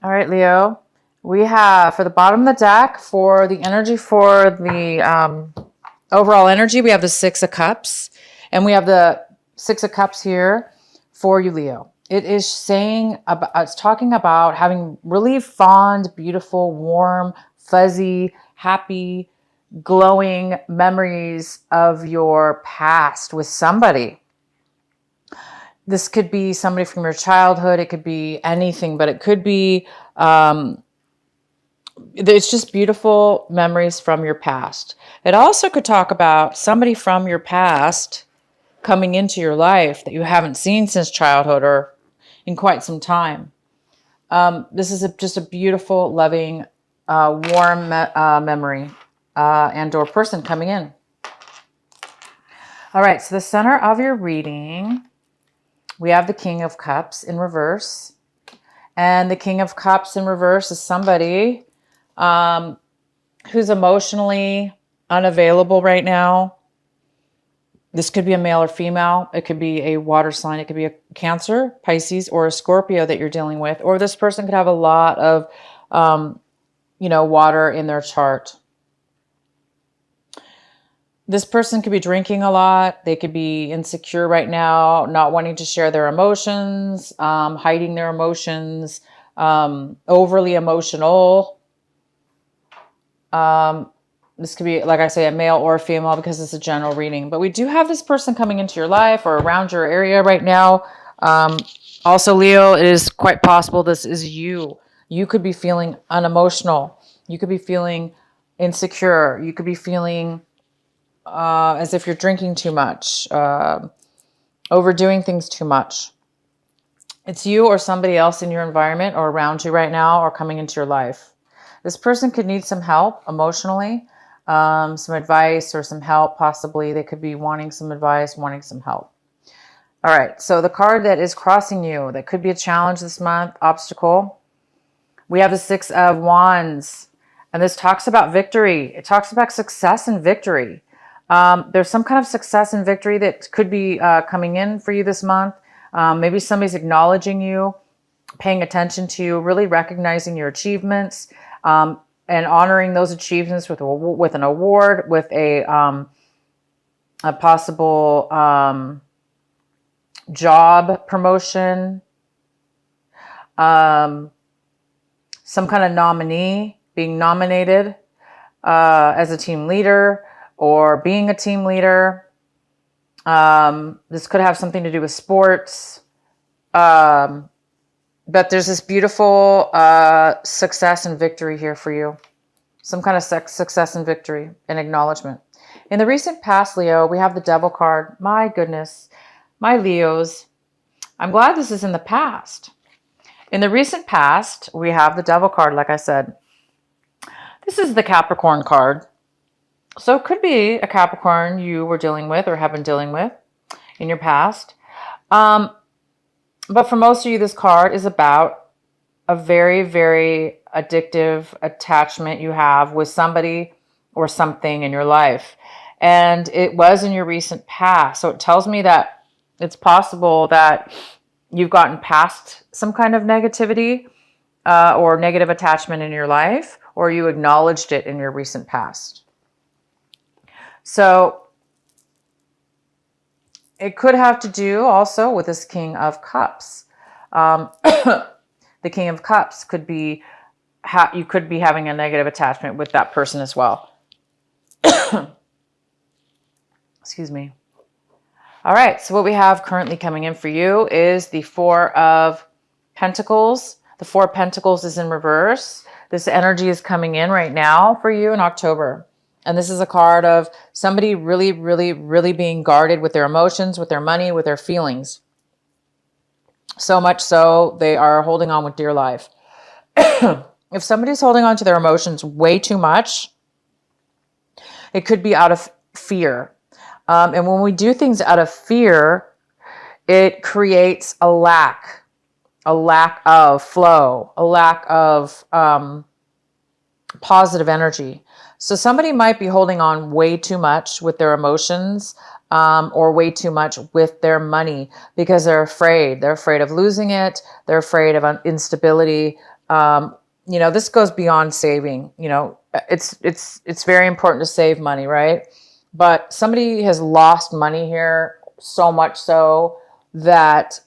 All right, Leo. We have for the bottom of the deck for the energy for the overall energy, we have the Six of Cups, and we have the Six of Cups here for you, Leo. It is saying about, it's talking about having really fond, beautiful, warm, fuzzy, happy, glowing memories of your past with somebody. This could be somebody from your childhood. It could be anything, but it could be, it's just beautiful memories from your past. It also could talk about somebody from your past coming into your life that you haven't seen since childhood or in quite some time. This is just a beautiful, loving, warm memory and or person coming in. All right, so the center of your reading, we have the King of Cups in reverse. And the King of Cups in reverse is somebody who's emotionally unavailable right now. This could be a male or female. It could be a water sign. It could be a Cancer, Pisces, or a Scorpio that you're dealing with. Or this person could have a lot of, water in their chart. This person could be drinking a lot. They could be insecure right now, not wanting to share their emotions, hiding their emotions, overly emotional. This could be, like I say, a male or a female because it's a general reading. But we do have this person coming into your life or around your area right now. Also, Leo, it is quite possible this is you. You could be feeling unemotional. You could be feeling insecure. You could be feeling as if you're drinking too much, overdoing things too much. It's you or somebody else in your environment or around you right now or coming into your life. This person could need some help emotionally, some advice or some help. Possibly they could be wanting some advice, wanting some help. All right, so the card that is crossing you, that could be a challenge this month, obstacle. We have the Six of Wands, and this talks about victory. It talks about success and victory. There's some kind of success and victory that could be coming in for you this month. Maybe somebody's acknowledging you, paying attention to you, really recognizing your achievements, and honoring those achievements with an award, with a possible job promotion, some kind of nominee, being nominated as a team leader or being a team leader. This could have something to do with sports. But there's this beautiful success and victory here for you. Some kind of success and victory and acknowledgement. In the recent past, Leo, we have the Devil card. My goodness, my Leos. I'm glad this is in the past. In the recent past, we have the Devil card, like I said. This is the Capricorn card. So it could be a Capricorn you were dealing with or have been dealing with in your past. But for most of you, this card is about a very, very addictive attachment you have with somebody or something in your life. And it was in your recent past. So it tells me that it's possible that you've gotten past some kind of negativity or negative attachment in your life, or you acknowledged it in your recent past. So it could have to do also with this King of Cups. The King of Cups could be, you could be having a negative attachment with that person as well. Excuse me. All right, so what we have currently coming in for you is the Four of Pentacles. The Four of Pentacles is in reverse. This energy is coming in right now for you in October. And this is a card of somebody really, really, really being guarded with their emotions, with their money, with their feelings. So much so, they are holding on with dear life. If somebody's holding on to their emotions way too much, it could be out of fear. And when we do things out of fear, it creates a lack of flow, a lack of positive energy. So somebody might be holding on way too much with their emotions or way too much with their money because they're afraid. They're afraid of losing it. They're afraid of instability. You know, this goes beyond saving. You know, it's very important to save money, right? But somebody has lost money here, so much so that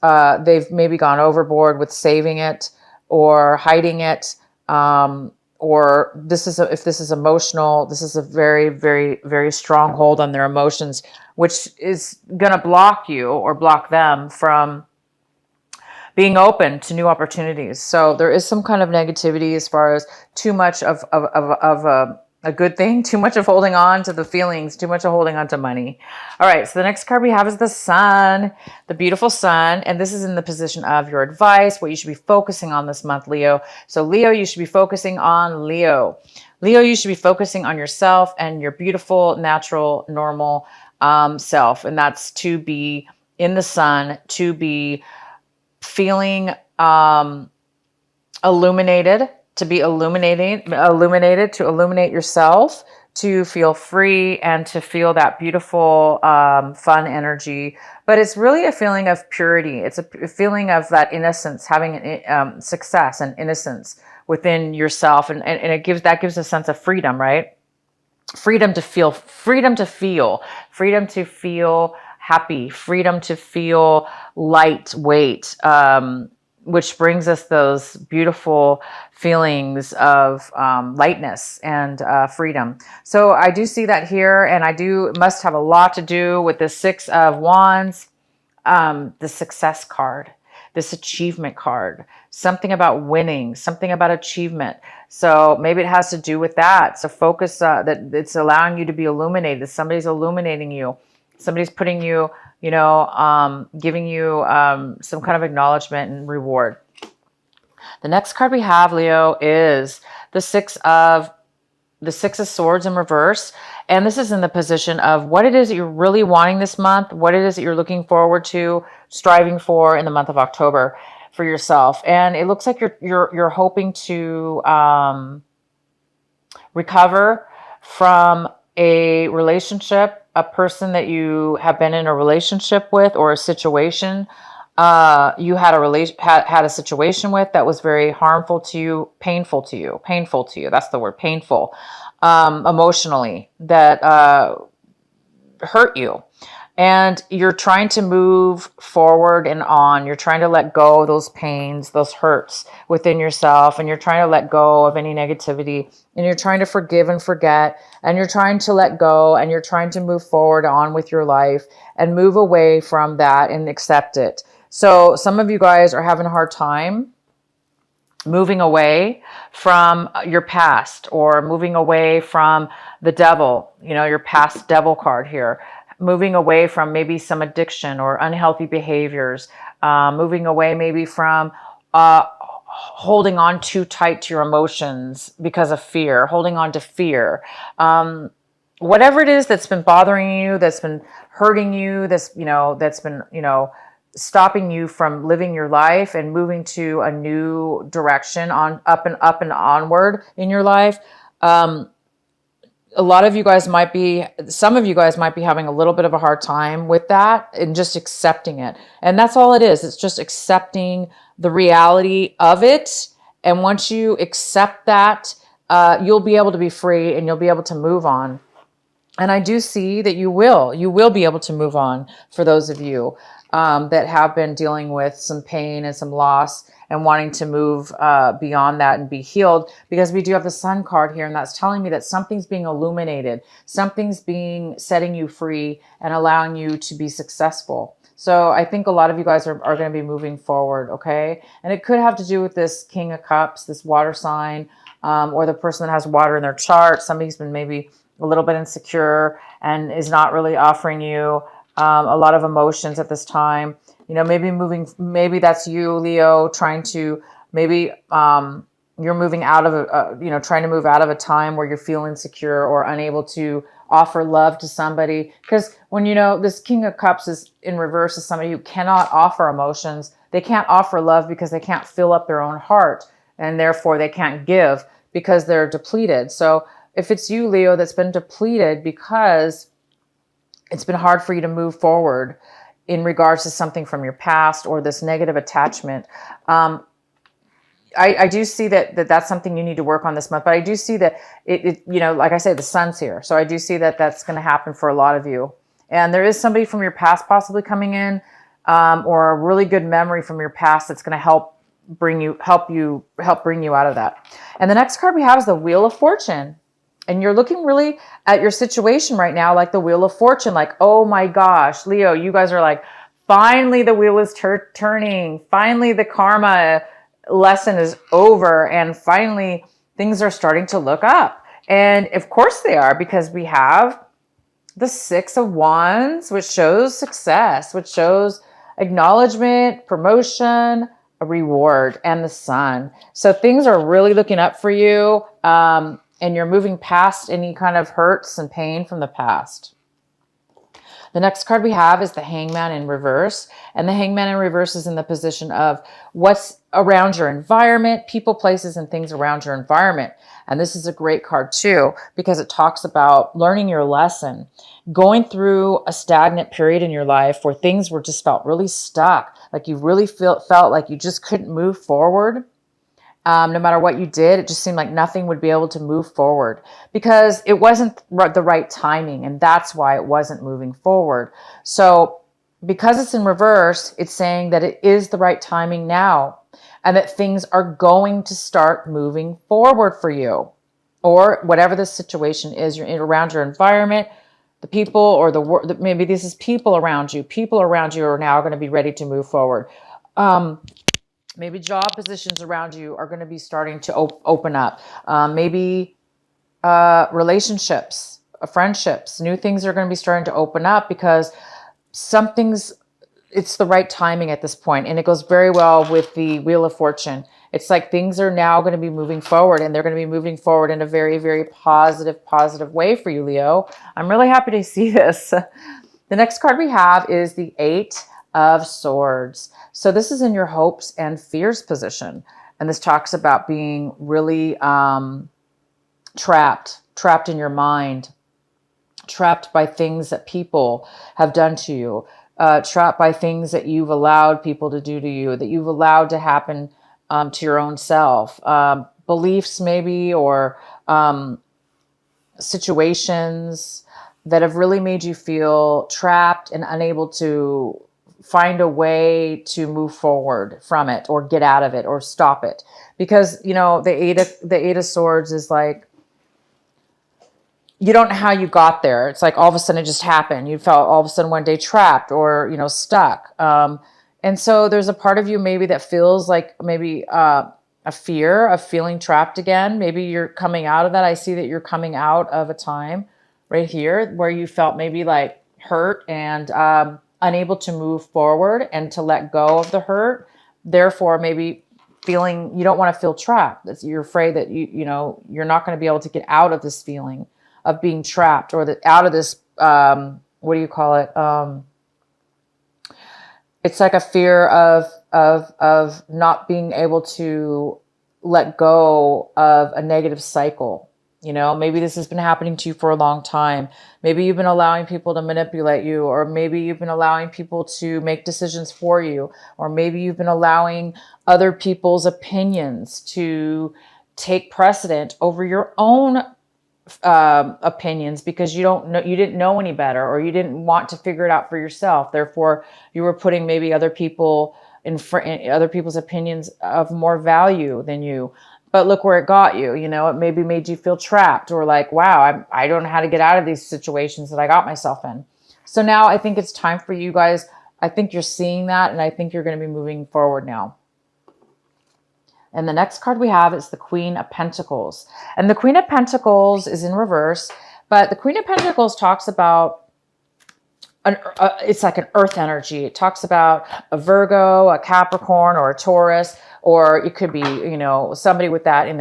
they've maybe gone overboard with saving it or hiding it. Or this is if this is emotional, this is a very, very, very strong hold on their emotions, which is going to block you or block them from being open to new opportunities. So there is some kind of negativity as far as too much of a good thing, too much of holding on to the feelings, too much of holding on to money. All right, so the next card we have is the sun, the beautiful sun. And this is in the position of your advice, what you should be focusing on this month, Leo. So Leo, you should be focusing on Leo. Leo, you should be focusing on yourself and your beautiful, natural, normal self. And that's to be in the sun, to be feeling illuminated, to be illuminated, to illuminate yourself, to feel free and to feel that beautiful, fun energy. But it's really a feeling of purity. It's a feeling of that innocence, having success and innocence within yourself. And it gives a sense of freedom, right? Freedom to feel, freedom to feel, freedom to feel happy, freedom to feel lightweight, which brings us those beautiful feelings of lightness and freedom. So I do see that here, and must have a lot to do with the Six of Wands, the success card, this achievement card, something about winning, something about achievement. So maybe it has to do with that. So focus that it's allowing you to be illuminated. Somebody's illuminating you. Somebody's putting you, you know, giving you some kind of acknowledgement and reward. The next card we have, Leo, is the Six of Swords in reverse. And this is in the position of what it is that you're really wanting this month, what it is that you're looking forward to, striving for in the month of October for yourself. And it looks like you're hoping to recover from a relationship, a person that you have been in a relationship with, or a situation you had a situation with that was very harmful to you, painful to you. That's the word, painful, emotionally, that hurt you. And you're trying to move forward and on. You're trying to let go of those pains, those hurts within yourself. And you're trying to let go of any negativity. And you're trying to forgive and forget. And you're trying to let go. And you're trying to move forward on with your life and move away from that and accept it. So some of you guys are having a hard time moving away from your past, or moving away from the devil, you know, your past devil card here. Moving away from maybe some addiction or unhealthy behaviors, moving away maybe from holding on too tight to your emotions because of fear, holding on to fear. Whatever it is that's been bothering you, that's been hurting you, that's been, stopping you from living your life and moving to a new direction, on up and onward in your life. Some of you guys might be having a little bit of a hard time with that and just accepting it. And that's all it is. It's just accepting the reality of it. And once you accept that, you'll be able to be free and you'll be able to move on. And I do see that you will be able to move on, for those of you that have been dealing with some pain and some loss and wanting to move beyond that and be healed, because we do have the Sun card here, and that's telling me that something's being illuminated, something's setting you free and allowing you to be successful. So I think a lot of you guys are going to be moving forward, okay? And it could have to do with this King of Cups, this water sign, or the person that has water in their chart. Somebody's been maybe a little bit insecure and is not really offering you a lot of emotions at this time. Maybe that's you, Leo, trying to, maybe you're moving out of trying to move out of a time where you feel insecure or unable to offer love to somebody. Because when, this King of Cups is in reverse, is somebody who cannot offer emotions. They can't offer love because they can't fill up their own heart, and therefore they can't give because they're depleted. So if it's you, Leo, that's been depleted because it's been hard for you to move forward in regards to something from your past or this negative attachment, I do see that's something you need to work on this month, but I do see that like I say, the sun's here. So I do see that that's going to happen for a lot of you. And there is somebody from your past possibly coming in, or a really good memory from your past that's going to help bring you out of that. And the next card we have is the Wheel of Fortune. And you're looking really at your situation right now like the Wheel of Fortune, like, oh my gosh, Leo, you guys are like, finally the wheel is turning. Finally the karma lesson is over. And finally things are starting to look up. And of course they are, because we have the Six of Wands, which shows success, which shows acknowledgement, promotion, a reward, and the Sun. So things are really looking up for you. And you're moving past any kind of hurts and pain from the past. The next card we have is the Hangman in reverse. And the Hangman in reverse is in the position of what's around your environment, people, places, and things around your environment. And this is a great card too, because it talks about learning your lesson, going through a stagnant period in your life where things were just felt really stuck, like you really felt like you just couldn't move forward. No matter what you did, it just seemed like nothing would be able to move forward because it wasn't the right timing. And that's why it wasn't moving forward. So because it's in reverse, it's saying that it is the right timing now and that things are going to start moving forward for you, or whatever the situation is. You're around your environment, the people, or maybe this is people around you. People around you are now going to be ready to move forward. Maybe job positions around you are going to be starting to open up. Maybe relationships, friendships, new things are going to be starting to open up because it's the right timing at this point. And it goes very well with the Wheel of Fortune. It's like things are now going to be moving forward, and they're going to be moving forward in a very, very positive way for you, Leo. I'm really happy to see this. The next card we have is the Eight of Swords. So this is in your hopes and fears position. And this talks about being really trapped in your mind, trapped by things that people have done to you, trapped by things that you've allowed people to do to you, that you've allowed to happen to your own self, beliefs maybe, or situations that have really made you feel trapped and unable to find a way to move forward from it, or get out of it, or stop it. Because, the Eight of Swords is like, you don't know how you got there. It's like all of a sudden it just happened. You felt all of a sudden one day trapped or, stuck. And so there's a part of you maybe that feels like maybe a fear of feeling trapped again. Maybe you're coming out of that. I see that you're coming out of a time right here where you felt maybe like hurt and unable to move forward and to let go of the hurt. Therefore, maybe feeling you don't want to feel trapped. You're afraid that you're not going to be able to get out of this feeling of being trapped, or out of this, what do you call it? It's like a fear of not being able to let go of a negative cycle. Maybe this has been happening to you for a long time. Maybe you've been allowing people to manipulate you, or maybe you've been allowing people to make decisions for you, or maybe you've been allowing other people's opinions to take precedent over your own opinions because you didn't know any better, or you didn't want to figure it out for yourself. Therefore, you were putting maybe other people's opinions of more value than you. But look where it got you. It maybe made you feel trapped, or like, wow, I don't know how to get out of these situations that I got myself in. So now I think it's time for you guys. I think you're seeing that, and I think you're going to be moving forward now. And the next card we have is the Queen of Pentacles. And the Queen of Pentacles is in reverse, but the Queen of Pentacles talks about it's like an earth energy. It talks about a Virgo, a Capricorn, or a Taurus, or it could be, somebody with that in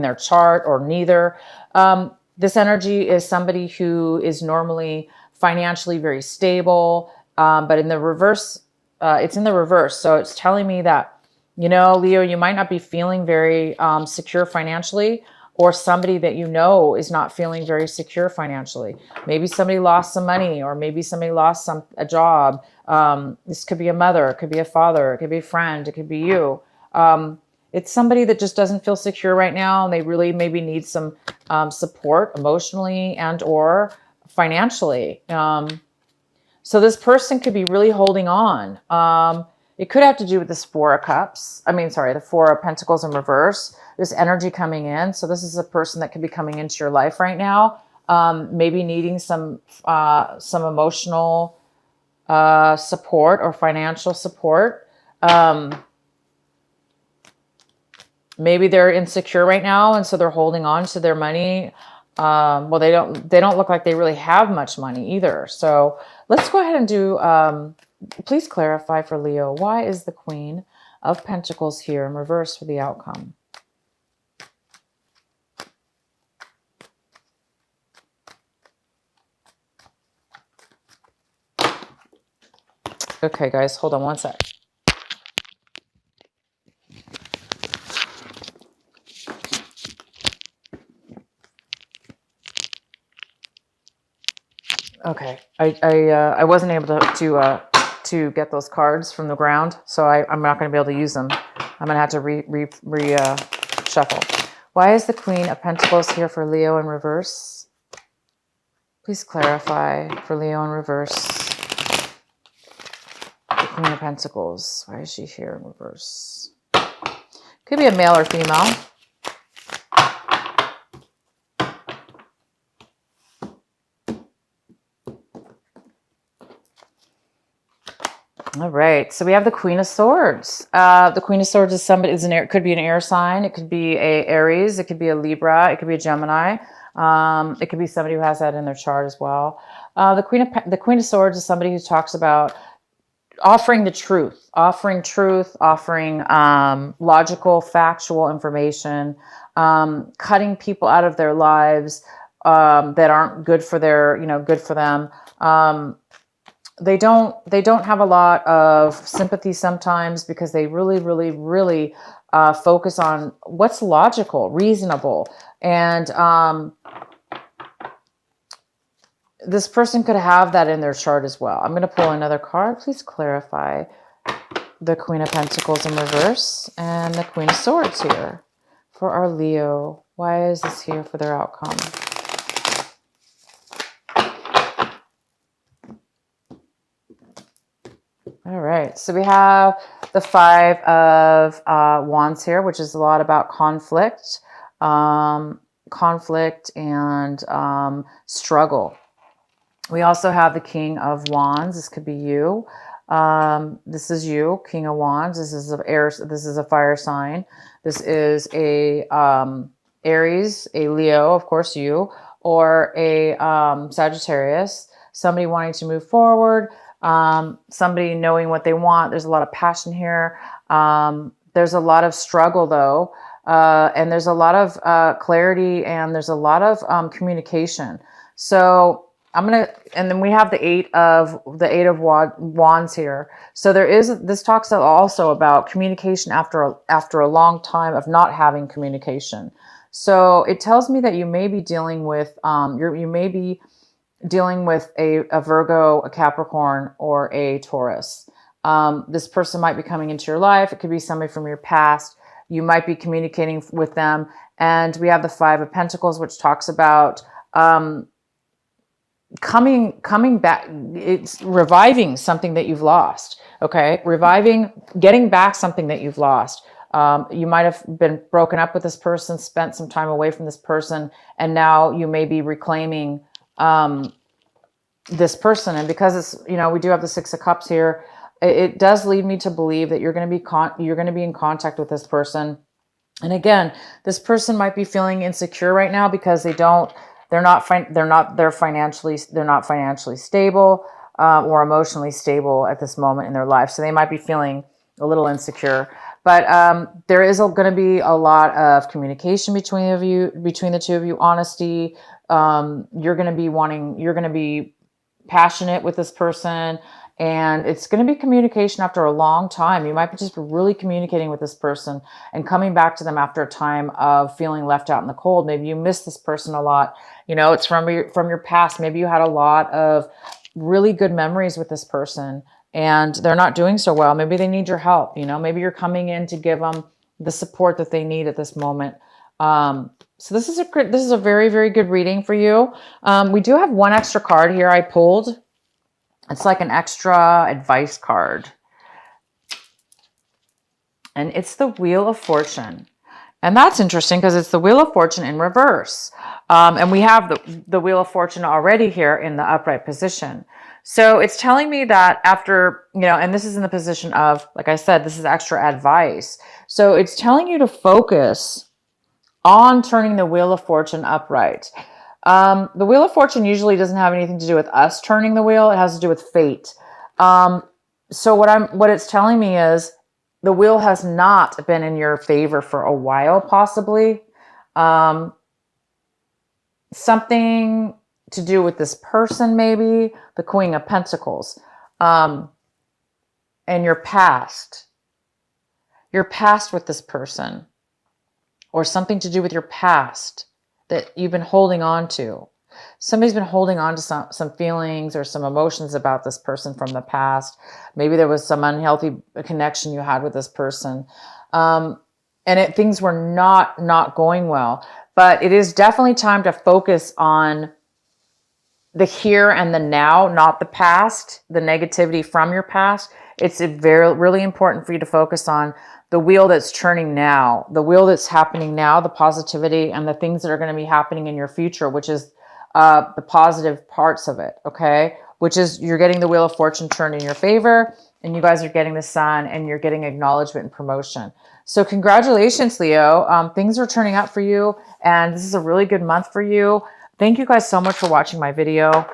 their chart, or neither. This energy is somebody who is normally financially very stable, but in the reverse, it's in the reverse. So it's telling me that, Leo, you might not be feeling very secure financially, or somebody that is not feeling very secure financially. Maybe somebody lost some money, or maybe somebody lost a job. This could be a mother, it could be a father, it could be a friend, it could be you. It's somebody that just doesn't feel secure right now, and they really maybe need some support emotionally and or financially. So this person could be really holding on. It could have to do with this Four of Cups. I mean, sorry, the Four of Pentacles in reverse. This energy coming in. So this is a person that could be coming into your life right now. Maybe needing some emotional support or financial support. Maybe they're insecure right now, and so they're holding on to their money. Well, they don't look like they really have much money either. So let's go ahead and do, please clarify for Leo, why is the Queen of Pentacles here in reverse for the outcome? Okay, guys, hold on one sec. Okay, I wasn't able to get those cards from the ground, so I'm not going to be able to use them. I'm going to have to shuffle. Why is the Queen of Pentacles here for Leo in reverse? Please clarify for Leo in reverse. The Queen of Pentacles. Why is she here in reverse? Could be a male or female. All right, so we have the Queen of Swords. The Queen of Swords is somebody, could be an air sign. It could be a Aries. It could be a Libra. It could be a Gemini. It could be somebody who has that in their chart as well. The Queen of Swords is somebody who talks about offering the truth, offering logical, factual information, cutting people out of their lives that aren't good for good for them. They don't have a lot of sympathy sometimes because they really focus on what's logical, reasonable. And this person could have that in their chart as well. I'm going to pull another card. Please clarify the Queen of Pentacles in reverse and the Queen of Swords here for our Leo. Why is this here for their outcome? All right, so we have the Five of Wands here, which is a lot about conflict, and struggle. We also have the King of Wands. This could be you. This is you, King of Wands. This is a fire sign. This is a Aries, a Leo, of course you, or a Sagittarius. Somebody wanting to move forward. Somebody knowing what they want. There's a lot of passion here. There's a lot of struggle though. And there's a lot of clarity, and there's a lot of communication. So and then we have the eight of wands here. So this talks also about communication after a long time of not having communication. So it tells me that you may be dealing with, you may be dealing with a Virgo, a Capricorn, or a Taurus. This person might be coming into your life. It could be somebody from your past. You might be communicating with them. And we have the Five of Pentacles, which talks about coming back. It's reviving something that you've lost. Okay, getting back something that you've lost. You might have been broken up with this person, spent some time away from this person, and now you may be reclaiming this person. And because it's, we do have the Six of Cups here, it does lead me to believe that you're going to be in contact with this person. And again, this person might be feeling insecure right now because they're not financially stable or emotionally stable at this moment in their life. So they might be feeling a little insecure. But there is going to be a lot of communication between the two of you, honesty. You're going to be passionate with this person, and it's going to be communication after a long time. You might be just really communicating with this person and coming back to them after a time of feeling left out in the cold. Maybe you miss this person a lot. It's from your past. Maybe you had a lot of really good memories with this person, and they're not doing so well. Maybe they need your help. Maybe you're coming in to give them the support that they need at this moment. So this is a very, very good reading for you. We do have one extra card here I pulled. It's like an extra advice card. And it's the Wheel of Fortune. And that's interesting because it's the Wheel of Fortune in reverse. And we have the Wheel of Fortune already here in the upright position. So it's telling me that after, and this is in the position of, like I said, this is extra advice. So it's telling you to focus on turning the Wheel of Fortune upright. The Wheel of Fortune usually doesn't have anything to do with us turning the wheel. It has to do with fate. So what it's telling me is the wheel has not been in your favor for a while, possibly. Something to do with this person, maybe the Queen of Pentacles, and your past with this person, or something to do with your past that you've been holding on to. Somebody's been holding on to some feelings or some emotions about this person from the past. Maybe there was some unhealthy connection you had with this person. Things were not going well. But it is definitely time to focus on the here and the now, not the past, the negativity from your past. It's really important for you to focus on the wheel that's turning now, the wheel that's happening now, the positivity and the things that are going to be happening in your future, which is the positive parts of it, okay? Which is you're getting the Wheel of Fortune turned in your favor, and you guys are getting the Sun, and you're getting acknowledgement and promotion. So congratulations, Leo. Things are turning out for you, and this is a really good month for you. Thank you guys so much for watching my video.